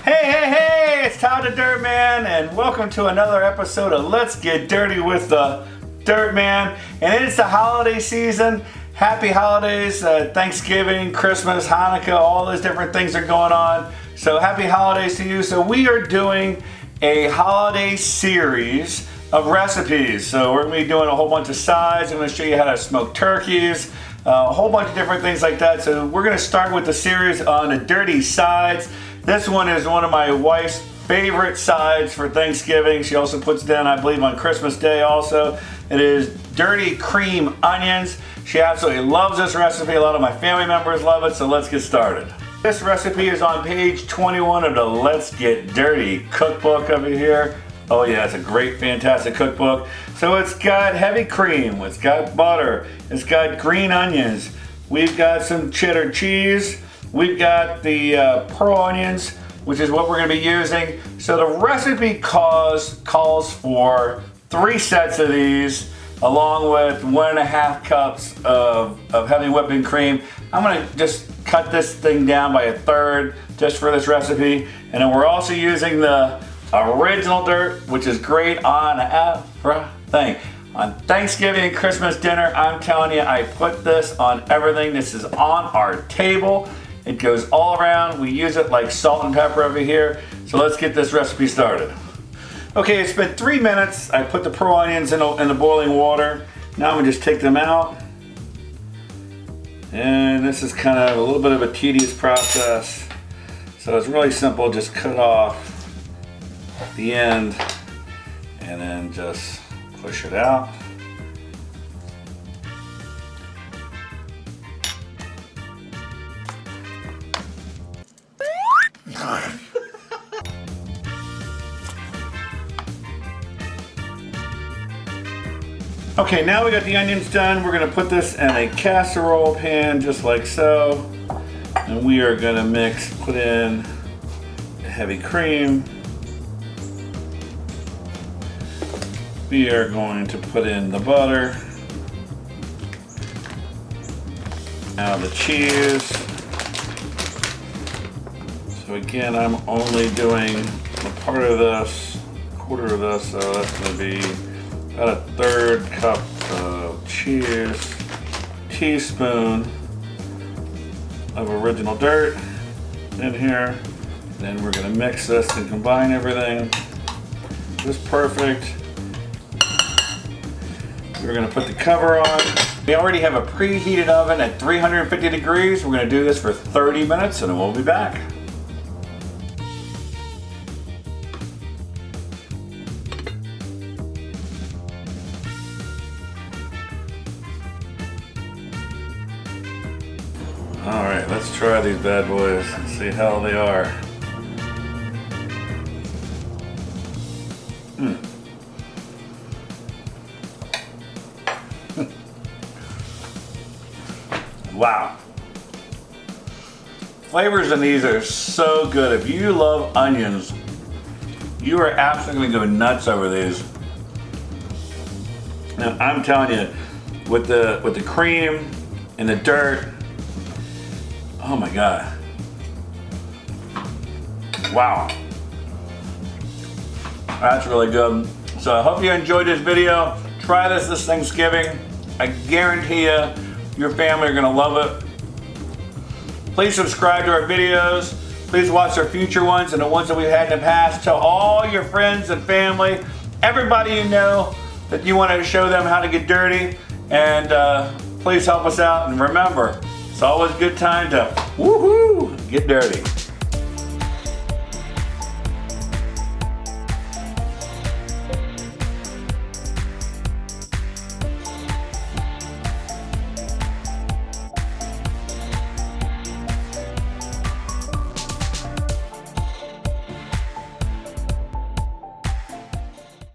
Hey, it's Todd the Dirt Man, and welcome to another episode of Let's Get Dirty with the Dirt Man. And it's the holiday season. Happy holidays, Thanksgiving, Christmas, Hanukkah, all those different things are going on. So happy holidays to you. So we are doing a holiday series of recipes. So we're going to be doing a whole bunch of sides. I'm going to show you how to smoke turkeys, a whole bunch of different things like that. So we're going to start with the series on the dirty sides. This one is one of my wife's favorite sides for Thanksgiving. She also puts it down, I believe, on Christmas Day also. It is dirty cream onions. She absolutely loves this recipe. A lot of my family members love it, so let's get started. This recipe is on page 21 of the Let's Get Dirty cookbook over here. Oh yeah, it's a great, fantastic cookbook. So it's got heavy cream, it's got butter, it's got green onions, we've got some cheddar cheese, we've got the pearl onions, which is what we're going to be using. So the recipe calls for 3 sets of these, along with 1.5 cups of heavy whipping cream. I'm going to just cut this thing down by 1/3 just for this recipe. And then we're also using the original dirt, which is great on everything. On Thanksgiving and Christmas dinner, I'm telling you, I put this on everything. This is on our table. It goes all around. We use it like salt and pepper over here. So let's get this recipe started. Okay, it's been 3 minutes. I put the pearl onions in the boiling water. Now I'm gonna just take them out. And this is kind of a little bit of a tedious process. So it's really simple. Just cut off the end and then just push it out. Okay, now we got the onions done. We're gonna put this in a casserole pan just like so. And we are gonna put in the heavy cream. We are going to put in the butter. Now the cheese. So again, I'm only doing a part of this, quarter of this, so that's gonna be about 1/3 cup of cheese, teaspoon of original dirt in here. And then we're gonna mix this and combine everything just perfect. We're gonna put the cover on. We already have a preheated oven at 350 degrees. We're gonna do this for 30 minutes and then we'll be back. All right, let's try these bad boys and see how they are. Wow. Flavors in these are so good. If you love onions, you are absolutely gonna go nuts over these. Now, I'm telling you, with the cream and the dirt, oh my God. Wow. That's really good. So I hope you enjoyed this video. Try this Thanksgiving. I guarantee you, your family are gonna love it. Please subscribe to our videos. Please watch our future ones and the ones that we've had in the past. Tell all your friends and family, everybody you know, that you want to show them how to get dirty. And please help us out. And remember, it's always a good time to woohoo, get dirty.